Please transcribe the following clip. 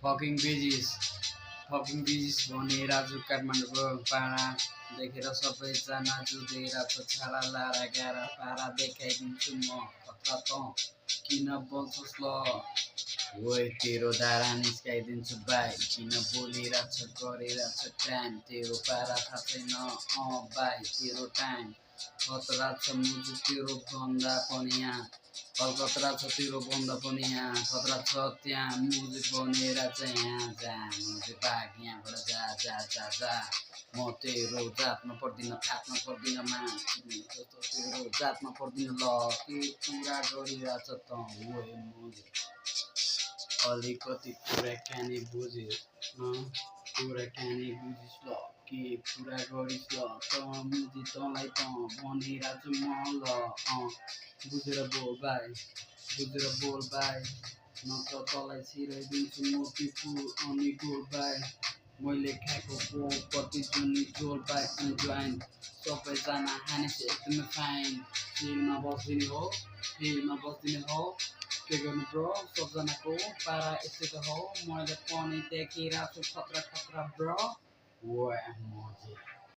fucking बिजिस भने राजु काठमाडौँको पारा देखेर सबैजना जुधेर छाला लारा गारा पारा देखाइदिन्छु म खतरा त किन बोल्छस् ल ओइ तेरो धारा निस्काइदिन्छु भाइ किन बोलिरहेछ गरिरहेछ टाइम तेरो पारा थाहा छैन भाइ तेरो टाइम खतरा छ मुजु तेरो भन्दा पनि यहाँ खतरा छ तेरो भन्दा पनि यहाँ खतरा छ त्यहाँ मुजु बनेर चाहिँ यहाँ जा मुजु भाग यहाँबाट जा जा जा जा म तेरो जातमा पर्दिन थाप्न पर्दिन जस्तो तेरो जातमा पर्दिन ल के कुरा गरिरहेछ त ओए मुजु अलिकति कुराकानी बुझिस् कुराकानी बुझिस् ल के कुरा गरिस् ल त मुजी तँलाई त भनिरहेछु म ल बुझेर बोल भाइ नत्र तँलाई छिराइदिन्छु म पिपुल अनि गोल भाइ मैले खाएको कति जुनी झोल भाइ एन्जोइन सबैजना हानेछ एकदमै फाइन फिल्डमा बस्दिने हो के गर्नु ब्रो सबजनाको पारा यस्तै हो मैले पनि देखिरहेको छु खतरा ब्रो ओए मजे